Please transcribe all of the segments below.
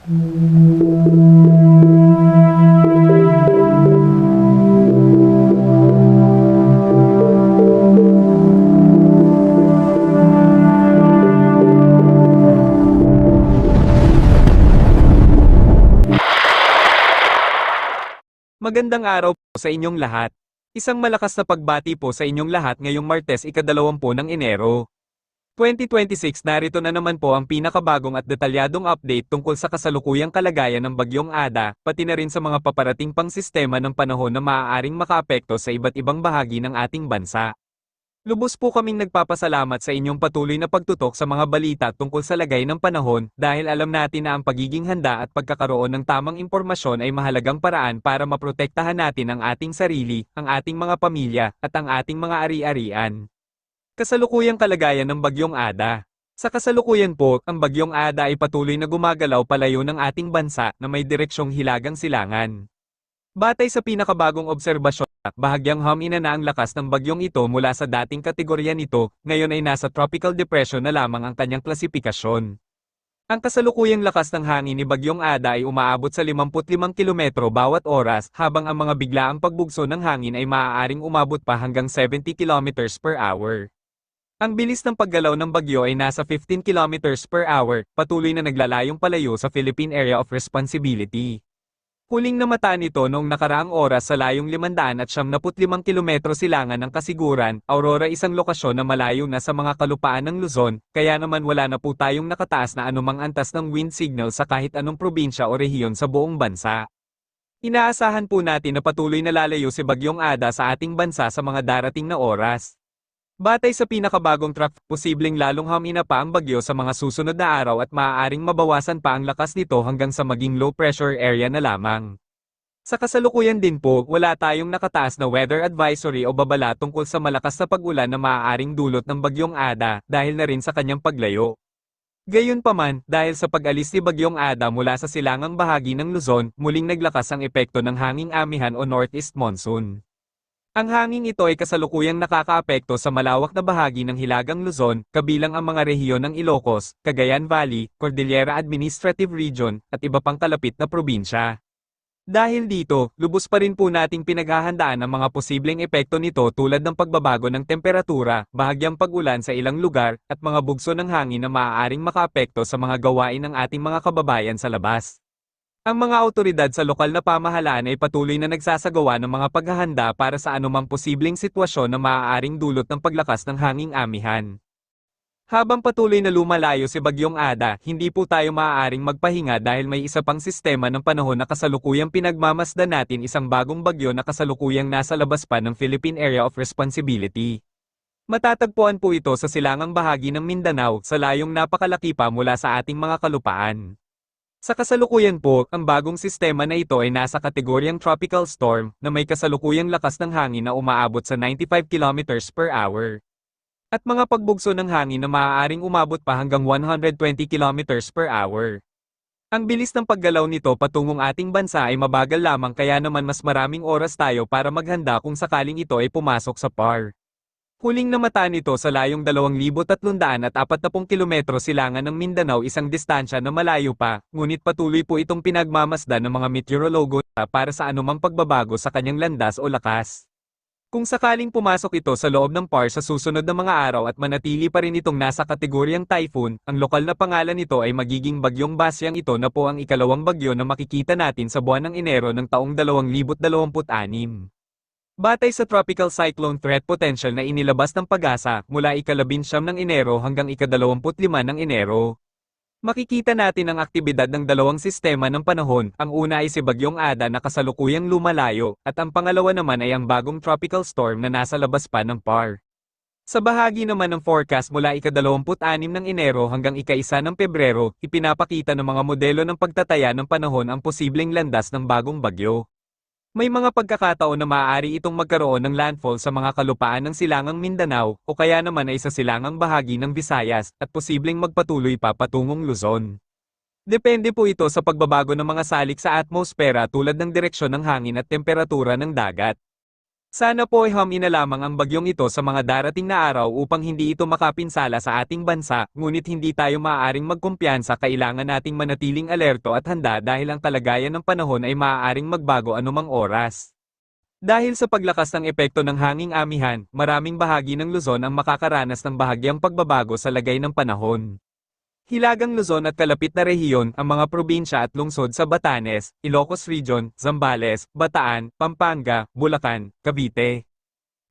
Magandang araw po sa inyong lahat. Isang malakas na pagbati po sa inyong lahat ngayong Martes ika-20 ng Enero. 2026 narito na naman po ang pinakabagong at detalyadong update tungkol sa kasalukuyang kalagayan ng Bagyong Ada, pati na rin sa mga paparating pang sistema ng panahon na maaaring makaapekto sa iba't ibang bahagi ng ating bansa. Lubos po kaming nagpapasalamat sa inyong patuloy na pagtutok sa mga balita tungkol sa lagay ng panahon dahil alam natin na ang pagiging handa at pagkakaroon ng tamang impormasyon ay mahalagang paraan para maprotektahan natin ang ating sarili, ang ating mga pamilya, at ang ating mga ari-arian. Kasalukuyang kalagayan ng Bagyong Ada. Sa kasalukuyan po, ang Bagyong Ada ay patuloy na gumagalaw palayo ng ating bansa na may direksyong hilagang silangan. Batay sa pinakabagong obserbasyon, bahagyang humina na ang lakas ng bagyong ito mula sa dating kategorya nito, ngayon ay nasa tropical depression na lamang ang kanyang klasifikasyon. Ang kasalukuyang lakas ng hangin ni Bagyong Ada ay umaabot sa 55 kilometro bawat oras, habang ang mga biglaang pagbugso ng hangin ay maaaring umabot pa hanggang 70 kilometers per hour. Ang bilis ng paggalaw ng bagyo ay nasa 15 kilometers per hour, patuloy na naglalayong palayo sa Philippine Area of Responsibility. Huling namataan nito noong nakaraang oras sa layong 575 kilometro silangan ng Kasiguran, Aurora, isang lokasyon na malayo na sa mga kalupaan ng Luzon, kaya naman wala na po tayong nakataas na anumang antas ng wind signal sa kahit anong probinsya o rehiyon sa buong bansa. Inaasahan po natin na patuloy na lalayo si Bagyong Ada sa ating bansa sa mga darating na oras. Batay sa pinakabagong track, posibleng lalong humina pa ang bagyo sa mga susunod na araw at maaaring mabawasan pa ang lakas nito hanggang sa maging low pressure area na lamang. Sa kasalukuyan din po, wala tayong nakataas na weather advisory o babala tungkol sa malakas na pag-ulan na maaaring dulot ng Bagyong Ada dahil na rin sa kanyang paglayo. Gayunpaman, dahil sa pag-alis ni Bagyong Ada mula sa silangang bahagi ng Luzon, muling naglakas ang epekto ng hanging amihan o northeast monsoon. Ang hangin ito ay kasalukuyang nakakaapekto sa malawak na bahagi ng Hilagang Luzon, kabilang ang mga rehiyon ng Ilocos, Cagayan Valley, Cordillera Administrative Region, at iba pang kalapit na probinsya. Dahil dito, lubos pa rin po nating pinaghahandaan ang mga posibleng epekto nito tulad ng pagbabago ng temperatura, bahagyang pag-ulan sa ilang lugar, at mga bugso ng hangin na maaaring makaapekto sa mga gawain ng ating mga kababayan sa labas. Ang mga awtoridad sa lokal na pamahalaan ay patuloy na nagsasagawa ng mga paghahanda para sa anumang posibleng sitwasyon na maaaring dulot ng paglakas ng hanging amihan. Habang patuloy na lumalayo si Bagyong Ada, hindi po tayo maaaring magpahinga dahil may isa pang sistema ng panahon na kasalukuyang pinagmamasdan natin, isang bagong bagyo na kasalukuyang nasa labas pa ng Philippine Area of Responsibility. Matatagpuan po ito sa silangang bahagi ng Mindanao, sa layong napakalaki pa mula sa ating mga kalupaan. Sa kasalukuyan po, ang bagong sistema na ito ay nasa kategoryang tropical storm na may kasalukuyang lakas ng hangin na umaabot sa 95 kilometers per hour. At mga pagbugso ng hangin na maaaring umabot pa hanggang 120 kilometers per hour. Ang bilis ng paggalaw nito patungong ating bansa ay mabagal lamang, kaya naman mas maraming oras tayo para maghanda kung sakaling ito ay pumasok sa PAR. Huling namataan nito sa layong 2,340 kilometro silangan ng Mindanao, isang distansya na malayo pa, ngunit patuloy po itong pinagmamasdan ng mga meteorologo para sa anumang pagbabago sa kanyang landas o lakas. Kung sakaling pumasok ito sa loob ng PAR sa susunod na mga araw at manatili pa rin itong nasa kategoryang typhoon, ang lokal na pangalan nito ay magiging Bagyong Basyang. Ito na po ang ikalawang bagyo na makikita natin sa buwan ng Enero ng taong 2026. Batay sa Tropical Cyclone Threat Potential na inilabas ng Pag-asa, mula ika-19 ng Enero hanggang ika-25 ng Enero. Makikita natin ang aktibidad ng dalawang sistema ng panahon, ang una ay si Bagyong Ada na kasalukuyang lumalayo, at ang pangalawa naman ay ang bagong tropical storm na nasa labas pa ng PAR. Sa bahagi naman ng forecast mula ika-26 ng Enero hanggang ika-1 ng Pebrero, ipinapakita ng mga modelo ng pagtataya ng panahon ang posibleng landas ng bagong bagyo. May mga pagkakataon na maaari itong magkaroon ng landfall sa mga kalupaan ng silangang Mindanao, o kaya naman ay sa silangang bahagi ng Visayas, at posibleng magpatuloy pa patungong Luzon. Depende po ito sa pagbabago ng mga salik sa atmosfera tulad ng direksyon ng hangin at temperatura ng dagat. Sana po ay hamina lamang ang bagyong ito sa mga darating na araw upang hindi ito makapinsala sa ating bansa, ngunit hindi tayo maaaring magkumpiyansa, kailangan nating manatiling alerto at handa dahil ang kalagayan ng panahon ay maaaring magbago anumang oras. Dahil sa paglakas ng epekto ng hanging amihan, maraming bahagi ng Luzon ang makakaranas ng bahagyang pagbabago sa lagay ng panahon. Hilagang Luzon at kalapit na rehiyon, ang mga probinsya at lungsod sa Batanes, Ilocos Region, Zambales, Bataan, Pampanga, Bulacan, Cavite,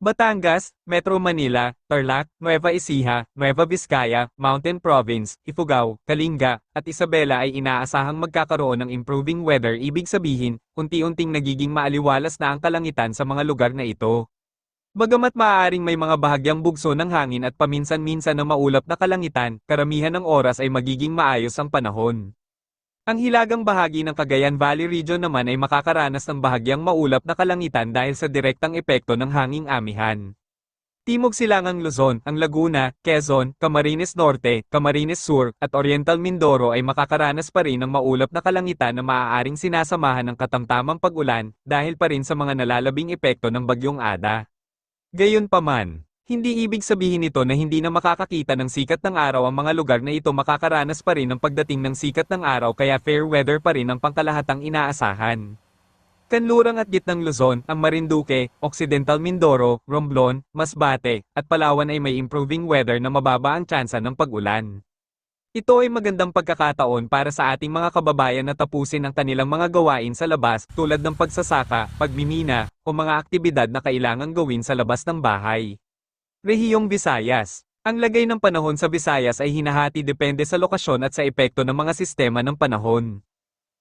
Batangas, Metro Manila, Tarlac, Nueva Ecija, Nueva Vizcaya, Mountain Province, Ifugao, Kalinga, at Isabela ay inaasahang magkakaroon ng improving weather, ibig sabihin, unti-unting nagiging maaliwalas na ang kalangitan sa mga lugar na ito. Bagamat maaaring may mga bahagyang bugso ng hangin at paminsan-minsan na maulap na kalangitan, karamihan ng oras ay magiging maayos ang panahon. Ang hilagang bahagi ng Cagayan Valley Region naman ay makakaranas ng bahagyang maulap na kalangitan dahil sa direktang epekto ng hanging amihan. Timog Silangang Luzon, ang Laguna, Quezon, Camarines Norte, Camarines Sur, at Oriental Mindoro ay makakaranas pa rin ng maulap na kalangitan na maaaring sinasamahan ng katamtamang pag-ulan dahil pa rin sa mga nalalabing epekto ng Bagyong Ada. Gayunpaman, hindi ibig sabihin nito na hindi na makakakita ng sikat ng araw ang mga lugar na ito, makakaranas pa rin ng pagdating ng sikat ng araw, kaya fair weather pa rin ang pangkalahatang inaasahan. Kanlurang at gitnang Luzon, ang Marinduque, Occidental Mindoro, Romblon, Masbate, at Palawan ay may improving weather na mababa ang tsansa ng pag-ulan. Ito ay magandang pagkakataon para sa ating mga kababayan na tapusin ang kanilang mga gawain sa labas tulad ng pagsasaka, pagmimina, o mga aktibidad na kailangang gawin sa labas ng bahay. Rehiyong Visayas. Ang lagay ng panahon sa Visayas ay hinahati depende sa lokasyon at sa epekto ng mga sistema ng panahon.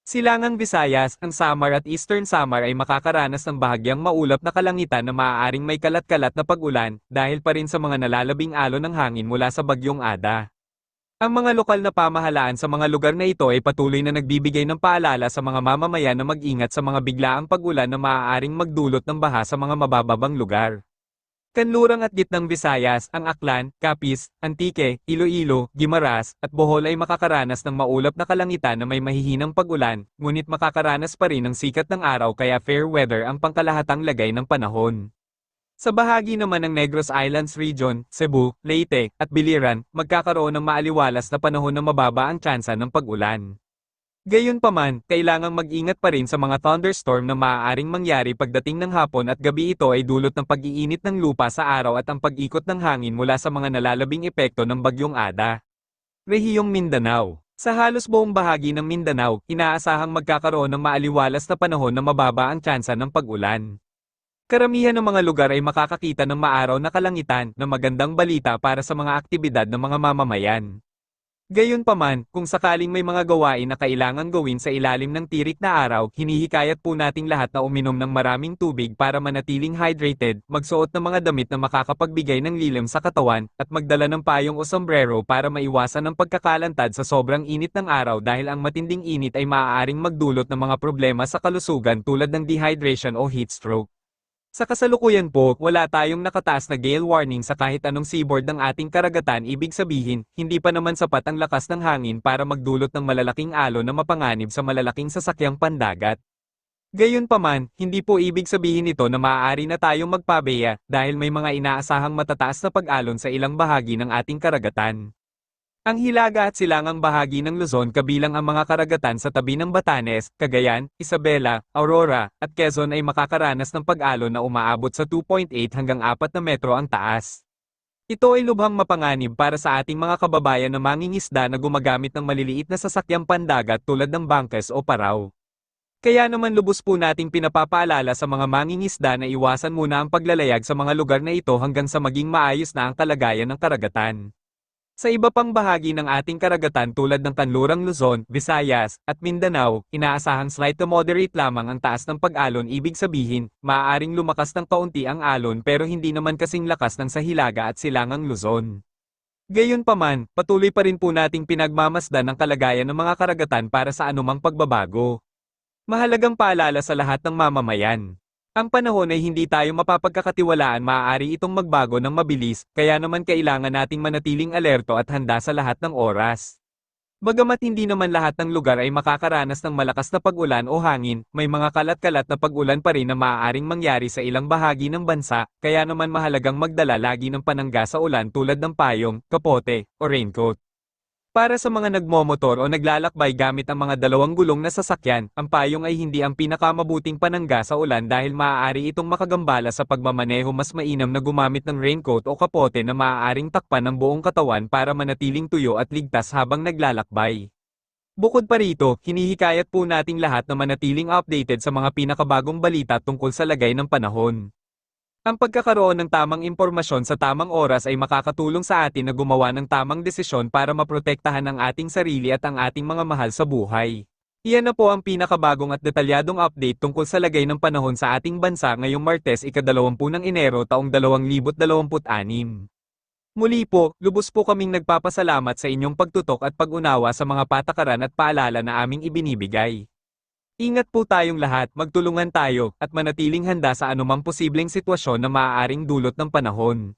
Silangang Visayas, ang Samar at Eastern Samar ay makakaranas ng bahagyang maulap na kalangitan na maaaring may kalat-kalat na pag-ulan dahil pa rin sa mga nalalabing alon ng hangin mula sa Bagyong Ada. Ang mga lokal na pamahalaan sa mga lugar na ito ay patuloy na nagbibigay ng paalala sa mga mamamayan na mag-ingat sa mga biglaang pag-ulan na maaaring magdulot ng baha sa mga mabababang lugar. Kanlurang at gitnang Visayas, ang Aklan, Capiz, Antique, Iloilo, Guimaras, at Bohol ay makakaranas ng maulap na kalangitan na may mahihinang pag-ulan, ngunit makakaranas pa rin ng sikat ng araw, kaya fair weather ang pangkalahatang lagay ng panahon. Sa bahagi naman ng Negros Islands Region, Cebu, Leyte, at Biliran, magkakaroon ng maaliwalas na panahon na mababa ang tsansa ng pag-ulan. Gayunpaman, kailangang mag-ingat pa rin sa mga thunderstorm na maaaring mangyari pagdating ng hapon at gabi. Ito ay dulot ng pag-iinit ng lupa sa araw at ang pag-ikot ng hangin mula sa mga nalalabing epekto ng Bagyong Ada. Rehiyong Mindanao. Sa halos buong bahagi ng Mindanao, inaasahang magkakaroon ng maaliwalas na panahon na mababa ang tsansa ng pag-ulan. Karamihan ng mga lugar ay makakakita ng maaraw na kalangitan na magandang balita para sa mga aktibidad ng mga mamamayan. Gayunpaman, kung sakaling may mga gawain na kailangan gawin sa ilalim ng tirik na araw, hinihikayat po nating lahat na uminom ng maraming tubig para manatiling hydrated, magsuot ng mga damit na makakapagbigay ng lilim sa katawan, at magdala ng payong o sombrero para maiwasan ang pagkakalantad sa sobrang init ng araw dahil ang matinding init ay maaaring magdulot ng mga problema sa kalusugan tulad ng dehydration o heat stroke. Sa kasalukuyan po, wala tayong nakataas na gale warning sa kahit anong seaboard ng ating karagatan, ibig sabihin, hindi pa naman sapat ang lakas ng hangin para magdulot ng malalaking alon na mapanganib sa malalaking sasakyang pandagat. Gayunpaman, hindi po ibig sabihin nito na maaari na tayong magpabeya dahil may mga inaasahang matataas na pag-alon sa ilang bahagi ng ating karagatan. Ang hilaga at silangang bahagi ng Luzon kabilang ang mga karagatan sa tabi ng Batanes, Cagayan, Isabela, Aurora, at Quezon ay makakaranas ng pag-alon na umaabot sa 2.8 hanggang 4 na metro ang taas. Ito ay lubhang mapanganib para sa ating mga kababayan na mangingisda na gumagamit ng maliliit na sasakyang pandagat tulad ng bangkes o paraw. Kaya naman lubos po nating pinapapaalala sa mga mangingisda na iwasan muna ang paglalayag sa mga lugar na ito hanggang sa maging maayos na ang kalagayan ng karagatan. Sa iba pang bahagi ng ating karagatan tulad ng Kanlurang Luzon, Visayas, at Mindanao, inaasahang slight to moderate lamang ang taas ng pag-alon, ibig sabihin, maaaring lumakas ng kaunti ang alon pero hindi naman kasing lakas ng sa Hilaga at Silangang Luzon. Gayunpaman, patuloy pa rin po nating pinagmamasdan ang kalagayan ng mga karagatan para sa anumang pagbabago. Mahalagang paalala sa lahat ng mamamayan. Ang panahon ay hindi tayo mapapagkakatiwalaan, maaari itong magbago ng mabilis, kaya naman kailangan nating manatiling alerto at handa sa lahat ng oras. Bagamat hindi naman lahat ng lugar ay makakaranas ng malakas na pag-ulan o hangin, may mga kalat-kalat na pag-ulan pa rin na maaaring mangyari sa ilang bahagi ng bansa, kaya naman mahalagang magdala lagi ng panangga sa ulan tulad ng payong, kapote, o raincoat. Para sa mga nagmomotor o naglalakbay gamit ang mga dalawang gulong na sasakyan, ang payong ay hindi ang pinakamabuting panangga sa ulan dahil maaari itong makagambala sa pagmamaneho. Mas mainam na gumamit ng raincoat o kapote na maaaring takpan ng buong katawan para manatiling tuyo at ligtas habang naglalakbay. Bukod pa rito, hinihikayat po nating lahat na manatiling updated sa mga pinakabagong balita tungkol sa lagay ng panahon. Ang pagkakaroon ng tamang impormasyon sa tamang oras ay makakatulong sa atin na gumawa ng tamang desisyon para maprotektahan ang ating sarili at ang ating mga mahal sa buhay. Iyan na po ang pinakabagong at detalyadong update tungkol sa lagay ng panahon sa ating bansa ngayong Martes ika-20 ng Enero taong 2026. Muli po, lubos po kaming nagpapasalamat sa inyong pagtutok at pag-unawa sa mga patakaran at paalala na aming ibinibigay. Ingat po tayong lahat, magtulungan tayo, at manatiling handa sa anumang posibleng sitwasyon na maaaring dulot ng panahon.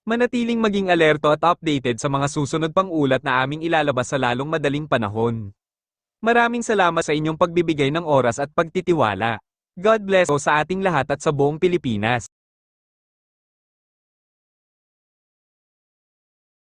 Manatiling maging alerto at updated sa mga susunod pang ulat na aming ilalabas sa lalong madaling panahon. Maraming salamat sa inyong pagbibigay ng oras at pagtitiwala. God bless po sa ating lahat at sa buong Pilipinas.